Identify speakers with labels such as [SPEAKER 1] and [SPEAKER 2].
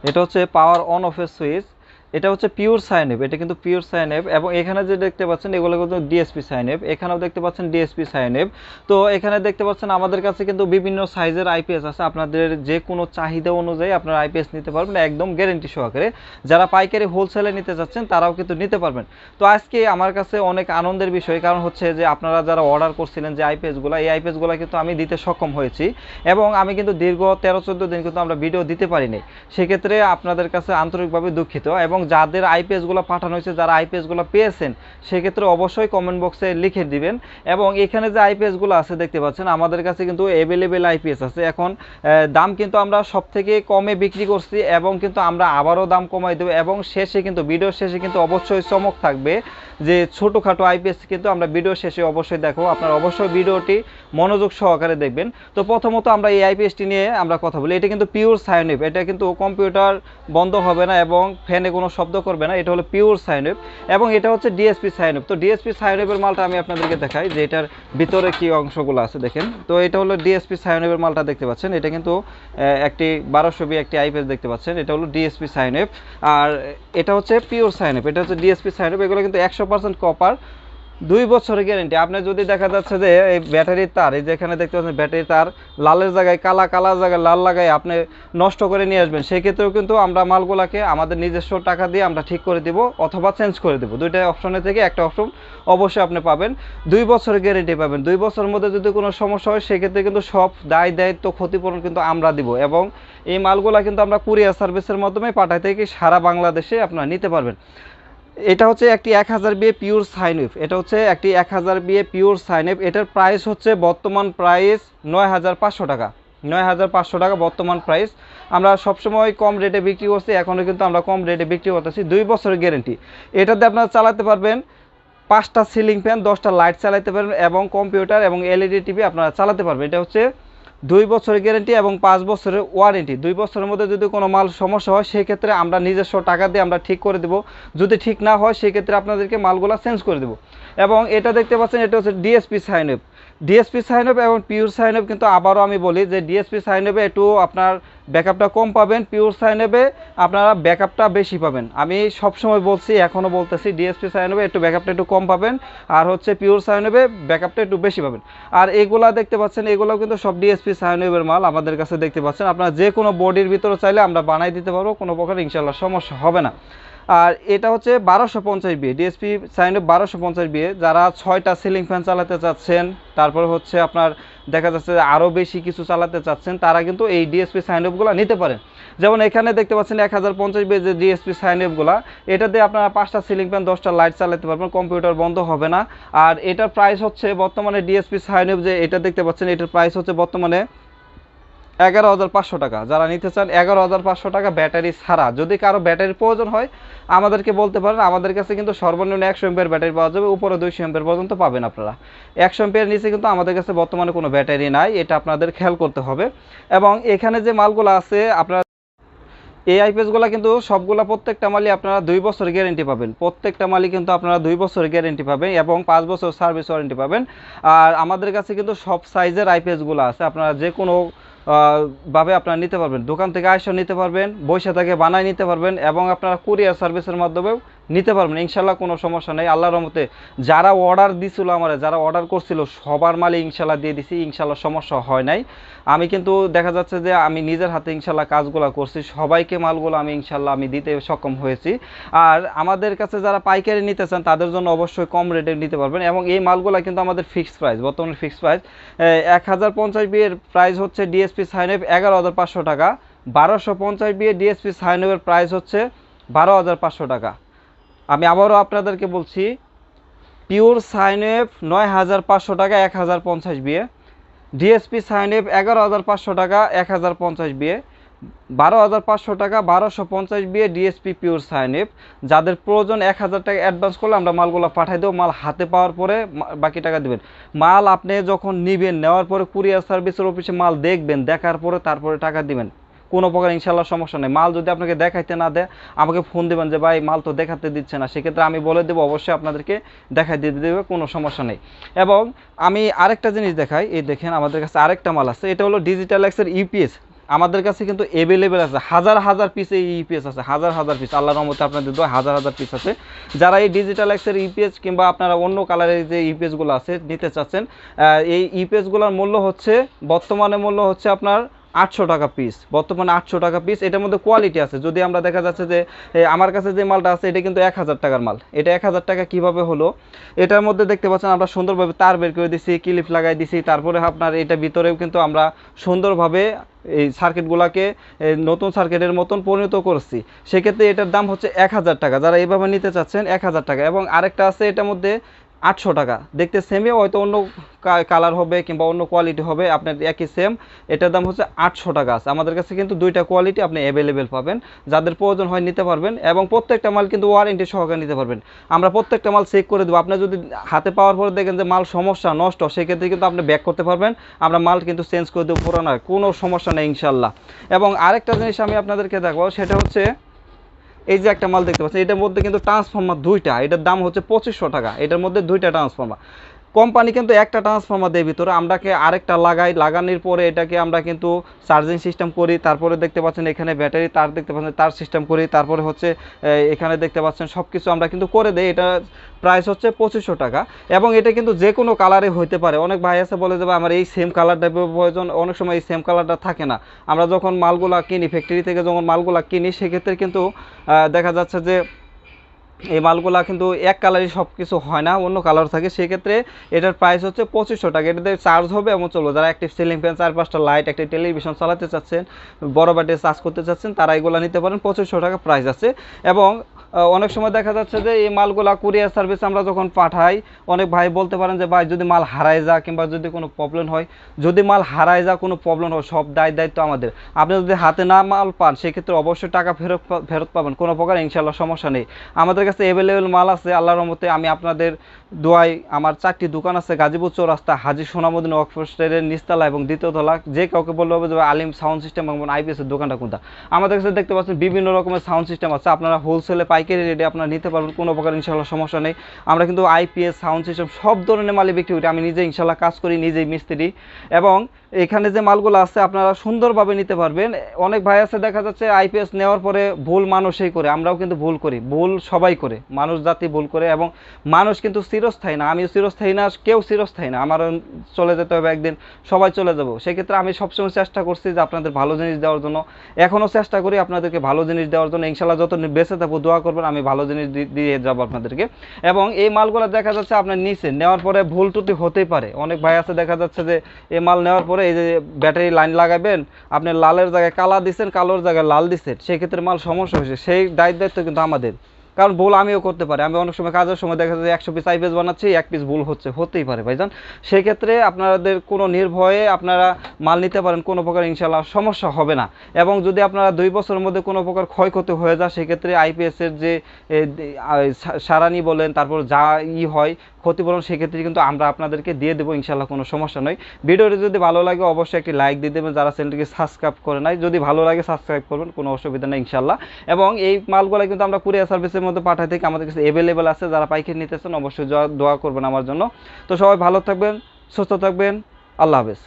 [SPEAKER 1] এটা হচ্ছে power on অফের সুইচ। এটা হচ্ছে পিওর সাইনওয়েভ, এটা কিন্তু পিওর সাইনওয়েভ। এবং এখানে যে দেখতে পাচ্ছেন এগুলো কিন্তু ডিএসপি সাইনওয়েভ, এখানেও দেখতে পাচ্ছেন ডিএসপি সাইনওয়েভ। তো এখানে দেখতে পাচ্ছেন আমাদের কাছে কিন্তু বিভিন্ন সাইজের আইপিএস আছে, আপনাদের যে কোনো চাহিদা অনুযায়ী আপনারা আইপিএস নিতে পারবেন একদম গ্যারেন্টি সহকারে। যারা পাইকারি হোলসেলে নিতে চাচ্ছেন তারাও কিন্তু নিতে পারবেন। তো আজকে আমার কাছে অনেক আনন্দের বিষয়, কারণ হচ্ছে যে আপনারা যারা অর্ডার করছিলেন যে আইপিএসগুলো, এই আইপিএসগুলো কিন্তু আমি দিতে সক্ষম হয়েছি। এবং আমি কিন্তু দীর্ঘ 13-14 দিন কিন্তু আমরা ভিডিও দিতে পারিনি, সেক্ষেত্রে আপনাদের কাছে আন্তরিকভাবে দুঃখিত। এবং যাদের আইপিএসগুলো পাঠানো হয়েছে, যারা আইপিএসগুলো পেয়েছেন, সেক্ষেত্রে অবশ্যই কমেন্ট বক্সে লিখে দিবেন। এবং এখানে যে আইপিএসগুলো আছে দেখতে পাচ্ছেন আমাদের কাছে কিন্তু অ্যাভেলেবেল আইপিএস আছে। এখন দাম কিন্তু আমরা সব থেকে কমে বিক্রি করছি, এবং কিন্তু আমরা আবারও দাম কমাই দেবো। এবং শেষে কিন্তু ভিডিওর শেষে কিন্তু অবশ্যই চমক থাকবে, যে ছোটোখাটো আইপিএস কিন্তু আমরা ভিডিওর শেষে অবশ্যই দেখো, আপনারা অবশ্যই ভিডিওটি মনোযোগ সহকারে দেখবেন। তো প্রথমত আমরা এই আইপিএসটি নিয়ে আমরা কথা বলি। এটা কিন্তু পিওর সাইনওয়েভ, এটা কিন্তু কম্পিউটার বন্ধ হবে না এবং ফ্যানে কোনো শব্দ করবে না, এটা হলো পিওর সাইনওয়েভ। এবং এটা হচ্ছে ডিএসপি সাইনওয়েভ। তো ডিএসপি সাইনওয়েভের মালটা আমি আপনাদেরকে দেখাই যে এটার ভিতরে কি অংশগুলো আছে দেখেন। তো এটা হলো ডিএসপি সাইনওয়েভের মালটা দেখতে পাচ্ছেন, এটা কিন্তু একটি 1200 একটি আইপিএস দেখতে পাচ্ছেন, এটা হলো ডিএসপি সাইনওয়েভ। আর এটা হচ্ছে পিওর সাইনওয়েভ, এটা হচ্ছে ডিএসপি সাইনওয়েভ। এগুলো কিন্তু 100% কপার, 2 বছরের গ্যারেন্টি। আপনি যদি দেখা যাচ্ছে যে এই ব্যাটারির তার, এই যেখানে দেখতে পাচ্ছেন ব্যাটারির তার লালের জায়গায় কালা, কালার জায়গায় লাল লাগায় আপনি নষ্ট করে নিয়ে আসবেন, সেই ক্ষেত্রেও কিন্তু আমরা মালগুলাকে আমাদের নিজস্ব টাকা দিয়ে আমরা ঠিক করে দিব অথবা চেঞ্জ করে দেবো। দুইটা অপশনের থেকে একটা অপশন অবশ্যই আপনি পাবেন। 2 বছরের গ্যারেন্টি পাবেন। 2 বছরের মধ্যে যদি কোনো সমস্যা হয়, সেক্ষেত্রে কিন্তু সব দায় দায়িত্ব ক্ষতিপূরণ কিন্তু আমরা দিব। এবং এই মালগুলা কিন্তু আমরা কুরিয়ার সার্ভিসের মাধ্যমে পাঠাই থেকে সারা বাংলাদেশে আপনারা নিতে পারবেন। এটা হচ্ছে একটি 1000 বিএ পিওর সাইনওয়েভ, এটা হচ্ছে একটি 1000 বিএ পিওর সাইনওয়েভ। এটার প্রাইস হচ্ছে বর্তমান প্রাইস 9500 টাকা, 9500 টাকা বর্তমান প্রাইস। আমরা সবসময় কম রেটে বিক্রি করছি, এখনও কিন্তু আমরা কম রেটে বিক্রি করতেছি। 2 বছরের গ্যারেন্টি। এটাতে আপনারা চালাতে পারবেন 5টা সিলিং ফ্যান, 10টা লাইট চালাতে পারবেন, এবং কম্পিউটার এবং এলইডি টিভি আপনারা চালাতে পারবেন। এটা হচ্ছে 2 বছরের গ্যারেন্টি এবং 5 বছরের ওয়ারেন্টি। 2 বছরের মধ্যে যদি কোনো মাল সমস্যা হয়, সেই ক্ষেত্রে আমরা নিজস্ব টাকা দিয়ে আমরা ঠিক করে দেব। যদি ঠিক না হয়, সেই ক্ষেত্রে আপনাদেরকে মালগুলো চেঞ্জ করে দেব। এবং এটা দেখতে পাচ্ছেন, এটা হচ্ছে ডিএসপি সাইনওয়েভ। ডিএসপি সাইনওয়েভ এবং পিওর সাইনওয়েভ কিন্তু আবারও আমি বলি যে ডিএসপি সাইনওয়েভে একটু আপনার ব্যাকআপটা কম পাবেন, পিওর সাইনওয়েভে আপনারা ব্যাকআপটা বেশি পাবেন। আমি সবসময় বলছি, এখনও বলতেছি, ডিএসপি সাইনওয়েভে একটু ব্যাকআপটা একটু কম পাবেন, আর হচ্ছে পিওর সাইনওয়েভে ব্যাকআপটা একটু বেশি পাবেন। আর এগুলা দেখতে পাচ্ছেন, এগুলো কিন্তু সব ডিএসপি সাইনওয়েভের মাল আমাদের কাছে দেখতে পাচ্ছেন। আপনারা যে কোনো বডির ভিতরে চাইলে আমরা বানাই দিতে পারবো, কোনো প্রকার ইনশাল্লাহ সমস্যা হবে না। আর এটা হচ্ছে 1250 বিএ ডিএসপি সাইনওয়েভ, 1250 বিএ। যারা 6টা সিলিং ফ্যান চালাতে চাচ্ছেন, তারপর হচ্ছে আপনার দেখা যাচ্ছে আরও বেশি কিছু চালাতে চাচ্ছেন, তারা কিন্তু এই ডিএসপি সাইনওয়েভগুলো নিতে পারেন। যেমন এখানে দেখতে পাচ্ছেন 1050 বিএ যে ডিএসপি সাইনওয়েভগুলো, এটাতে আপনারা 5টা সিলিং ফ্যান, 10টা লাইট চালাতে পারবেন, কম্পিউটার বন্ধ হবে না। আর এটার প্রাইস হচ্ছে বর্তমানে ডিএসপি সাইনওয়েভ যে এটা দেখতে পাচ্ছেন, এটার প্রাইস হচ্ছে বর্তমানে 11500 টাকা। যারা নিতে চান 11500 টাকা ব্যাটারি ছাড়া। যদি কারো ব্যাটারির প্রয়োজন হয় আমাদেরকে বলতে পারেন, আমাদের কাছে কিন্তু সর্বনিম্ন 100 এমপিয়ার ব্যাটারি পাওয়া যাবে, উপরে 200 এমপিয়ার পর্যন্ত পাবেন আপনারা। 100 এমপিয়ার নিচে কিন্তু আমাদের কাছে বর্তমানে কোনো ব্যাটারি নাই, এটা আপনাদের খেয়াল করতে হবে। এবং এখানে যে মালগুলো আছে আপনারা, এই আইপিএসগুলো কিন্তু সবগুলো প্রত্যেকটা মালই আপনারা 2 বছর গ্যারেন্টি পাবেন। প্রত্যেকটা মালই কিন্তু আপনারা 2 বছর গ্যারেন্টি পাবেন এবং 5 বছর সার্ভিস ওয়ারেন্টি পাবেন। আর আমাদের কাছে কিন্তু সব সাইজের আইপিএসগুলো আছে, আপনারা যে কোনো ভাবে আপনারা নিতে পারবেন। দোকান থেকে আইসা নিতে পারবেন, বৈশা থেকে বানায় নিতে পারবেন, এবং আপনারা কুরিয়ার সার্ভিসের মাধ্যমেও নিতে পারবেন। ইনশাল্লাহ কোনো সমস্যা নেই আল্লাহর রহমতে। যারা অর্ডার দিছিল, যারা অর্ডার করছিল সবার মালই ইনশাল্লাহ দিয়ে দিছি, ইনশাল্লাহ সমস্যা হয় নাই। আমি কিন্তু দেখা যাচ্ছে যে আমি নিজের হাতে ইনশাল্লাহ কাজগুলো করছি, সবাইকে মালগুলো আমি ইনশাল্লাহ আমি দিতে সক্ষম হয়েছি। আর আমাদের কাছে যারা পাইকারি নিতে চান তাদের জন্য অবশ্যই কম রেটে নিতে পারবেন। এবং এই মালগুলো কিন্তু আমাদের ফিক্সড প্রাইস, বর্তমানে ফিক্সড প্রাইস 1050 বিএর প্রাইস হচ্ছে ডিএসপি সাইনওয়েভ 11500 টাকা। 1250 বিএ ডিএসপি সাইনওয়েভের প্রাইস হচ্ছে 12500 টাকা। আমি আবারও আপনাদেরকে বলছি, পিওর সাইনওয়েভ 9500 টাকা 1050 বিএ, ডিএসপি সাইনওয়েভ 11500 টাকা 1050 বিএ, 12500 টাকা 1250 বিএ ডিএসপি পিওর সাইনওয়েভ। যাদের প্রয়োজন 1000 টাকা অ্যাডভান্স করলে আমরা মালগুলো পাঠিয়ে দেবো, মাল হাতে পাওয়ার পরে বাকি টাকা দেবেন। মাল আপনি যখন নেবেন, নেওয়ার পরে কুরিয়ার সার্ভিসের অফিসে মাল দেখবেন, দেখার পরে তারপরে টাকা দিবেন, কোনো প্রকার ইনশাল্লাহ সমস্যা নেই। মাল যদি আপনাকে দেখাইতে না দেয়, আমাকে ফোন দেবেন যে ভাই মাল তো দেখাতে দিচ্ছে না, সেক্ষেত্রে আমি বলে দেবো অবশ্যই আপনাদেরকে দেখাই দিয়ে দেবে, কোনো সমস্যা নেই। এবং আমি আরেকটা জিনিস দেখাই, এই দেখেন আমাদের কাছে আরেকটা মাল আছে, এটা হলো ডিজিটাল এক্সের ইউপিএস। আমাদের কাছে কিন্তু অ্যাভেলেবেল আছে, হাজার হাজার পিস এই ইপিএস আছে, হাজার হাজার পিস, আল্লাহর রহমতে আপনাদের দোয়া হাজার হাজার পিস আছে। যারা এই ডিজিটাল এক্সের ইপিএস কিংবা আপনারা অন্য কালারের যে ইপিএসগুলো আছে নিতে চাচ্ছেন, এই ইপিএসগুলোর মূল্য হচ্ছে, বর্তমানে মূল্য হচ্ছে আপনার 800 টাকা পিস, বর্তমানে 800 টাকা পিস। এটার মধ্যে কোয়ালিটি আছে, যদি আমরা দেখা যাচ্ছে যে আমার কাছে যে মালটা আছে এটা কিন্তু 1000 টাকার মাল। এটা 1000 টাকা কিভাবে হলো, এটার মধ্যে দেখতে পাচ্ছেন আমরা সুন্দরভাবে তার বের করে দিছি, ক্লিপ লাগাই দিছি, তারপরে আপনার এটা ভিতরেও কিন্তু আমরা সুন্দরভাবে এই সার্কিটগুলোকে নতুন সার্কিটের মতন পরিণত করছি। সেক্ষেত্রে এটার দাম হচ্ছে 1000 টাকা, যারা এইভাবে নিতে চাচ্ছেন 1000 টাকা। এবং আরেকটা আছে এটার মধ্যে 800 টাকা, দেখতে সেমই, হয়তো অন্য কালার হবে কিংবা অন্য কোয়ালিটি হবে, আপনার একই সেম, এটার দাম হচ্ছে 800 টাকা আছে। আমাদের কাছে কিন্তু দুইটা কোয়ালিটি আপনি অ্যাভেলেবেল পাবেন, যাদের প্রয়োজন হয় নিতে পারবেন। এবং প্রত্যেকটা মাল কিন্তু ওয়ারেন্টি সহকারে নিতে পারবেন, আমরা প্রত্যেকটা মাল চেক করে দেবো। আপনি যদি হাতে পাওয়ার পরে দেখেন যে মাল সমস্যা নষ্ট, সেক্ষেত্রে কিন্তু আপনি ব্যাক করতে পারবেন, আমরা মাল কিন্তু চেঞ্জ করে দেবো, পুরোনো কোনো সমস্যা নেই ইনশাল্লাহ। এবং আরেকটা জিনিস আমি আপনাদেরকে দেখাবো, সেটা হচ্ছে এই যে একটা মাল দেখতে পাচ্ছেন, এটার মধ্যে কিন্তু ট্রান্সফর্মার দুইটা, এটার দাম হচ্ছে 2500 টাকা, এটার মধ্যে দুইটা ট্রান্সফর্মার। কোম্পানি কিন্তু একটা ট্রান্সফর্মার দেয় ভিতরে, আমরাকে আরেকটা লাগাই, লাগানোর পরে এটাকে আমরা কিন্তু চার্জিং সিস্টেম করি, তারপরে দেখতে পাচ্ছেন এখানে ব্যাটারি তার দেখতে পাচ্ছেন তার সিস্টেম করি, তারপরে হচ্ছে এখানে দেখতে পাচ্ছেন সব কিছু আমরা কিন্তু করে দেই। এটা প্রাইস হচ্ছে 2500 টাকা। এবং এটা কিন্তু যে কোনো কালারে হইতে পারে, অনেক ভাই আছে বলে যাবে আমার এই সেম কালার টাইপের প্রয়োজন, অনেক সময় এই সেম কালারটা থাকে না। আমরা যখন মালগুলা কিনি ফ্যাক্টরি থেকে, যখন মালগুলা কিনি, সেক্ষেত্রে কিন্তু দেখা যাচ্ছে যে এই মালগুলা কিন্তু এক কালারই সব কিছু হয় না, অন্য কালার থাকে। সেক্ষেত্রে এটার প্রাইস হচ্ছে 2500 টাকা। এটাতে চার্জ হবে এবং চলবে, যারা অ্যাক্টিভ সিলিং ফ্যান, 4-5টা লাইট, একটা টেলিভিশন চালাতে চাচ্ছেন, বড় ব্যাটারি চার্জ করতে চাচ্ছেন, তারা এগুলো নিতে পারেন। 2500 টাকা প্রাইস আছে। এবং অনেক সময় দেখা যাচ্ছে যে এই মালগুলা কুরিয়ার সার্ভিস আমরা যখন পাঠাই, অনেক ভাই বলতে পারেন যে ভাই যদি মাল হারায় যায় কিংবা যদি কোনো প্রবলেম হয়, যদি মাল হারায় যায় কোনো প্রবলেম হয়, সব দায়িত্ব আমাদের। আপনি যদি হাতে না মাল পান, সেক্ষেত্রে অবশ্যই টাকা ফেরত পাবেন, কোনো প্রকার ইনশাল্লাহ সমস্যা নেই। আমাদের কাছে অ্যাভেলেবেল মাল আছে আল্লাহর রহমতে। আমি আপনাদের দোয়াই, আমার 4টি দোকান আছে, গাজীপুর চৌরাস্তা, হাজী সোনামুদ্দিন ওয়ার্কশপের নিচতলা এবং দ্বিতীয়তলা। যে কাউকে বললে হবে যে আলিম সাউন্ড সিস্টেম এবং আইপিএসের দোকানটা কোনটা। আমাদের কাছে দেখতে পাচ্ছেন বিভিন্ন রকমের সাউন্ড সিস্টেম আছে, আপনারা হোলসেলে পাইকারি রেটে আপনারা নিতে পারবেন, কোনো প্রকার ইনশাল্লাহ সমস্যা নেই। আমরা কিন্তু আইপিএস সাউন্ড সিস্টেম সব ধরনের মালই বিক্রি করি, আমি নিজে ইনশাল্লাহ কাজ করি, নিজেই মিস্ত্রি। এবং এখানে যে মালগুলো আছে আপনারা সুন্দরভাবে নিতে পারবেন। অনেক ভাই আছে দেখা যাচ্ছে আইপিএস নেওয়ার পরে ভুল মানুষই করে, আমরাও কিন্তু ভুল করি, ভুল সবাই করে, মানুষ জাতি ভুল করে। এবং মানুষ কিন্তু চিরস্থায়ী না, আমিও চিরস্থায়ী না, কেউ চিরস্থায়ী না, আমারও চলে যেতে হবে একদিন, সবাই চলে যাব। সেক্ষেত্রে আমি সবসময় চেষ্টা করছি যে আপনাদের ভালো জিনিস দেওয়ার জন্য, এখনও চেষ্টা করি আপনাদেরকে ভালো জিনিস দেওয়ার জন্য। ইনশাল্লাহ যত বেঁচে থাকবো দোয়া করবেন, আমি ভালো জিনিস দিয়ে যাবো আপনাদেরকে। এবং এই মালগুলো দেখা যাচ্ছে আপনার নিচে নেওয়ার পরে ভুল ত্রুটি হতেই পারে। অনেক ভাই আছে দেখা যাচ্ছে যে এই মাল নেওয়ার পরে এই যে ব্যাটারি লাইন লাগাবেন, আপনি লালের জায়গায় কালা দিচ্ছেন, কালোর জায়গায় লাল দিচ্ছেন, সেক্ষেত্রে মাল সমস্যা হয়েছে, সেই দায়িত্ব কিন্তু আমাদের। কারণ ভুল আমিও করতে পারি, আমি অনেক সময় কাজের সময় দেখা যায় 100 পিস আইপিএস বানাচ্ছি, 1 পিস ভুল হতেই পারে ভাইজান। সেক্ষেত্রে আপনাদের কোনো নির্ভয়ে আপনারা মাল নিতে পারেন, কোনো প্রকার ইনশাল্লাহ সমস্যা হবে না। এবং যদি আপনারা 2 বছরের মধ্যে কোনো প্রকার ক্ষয়ক্ষতি হয়ে যায়, সেক্ষেত্রে আইপিএসের যে সারানি বলেন, তারপর যা হয় ক্ষতিপূরণ, সেক্ষেত্রে কিন্তু আমরা আপনাদেরকে দিয়ে দেবো ইনশাল্লাহ, কোনো সমস্যা নয়। ভিডিওটি যদি ভালো লাগে অবশ্যই একটি লাইক দিয়ে দেবেন, যারা চ্যানেলটিকে সাবস্ক্রাইব করে নাই, যদি ভালো লাগে সাবস্ক্রাইব করবেন, কোনো অসুবিধা নেই ইনশাল্লাহ। এবং এই মালগুলো কিন্তু আমরা কুরিয়ার সার্ভিসের মধ্যে পাঠাই থেকে আমাদের কাছে অ্যাভেলেবেল আছে, যারা পাইকারি নিতেছেন অবশ্যই দোয়া করবেন আমার জন্য। তো সবাই ভালো থাকবেন, সুস্থ থাকবেন, আল্লাহ হাফেজ।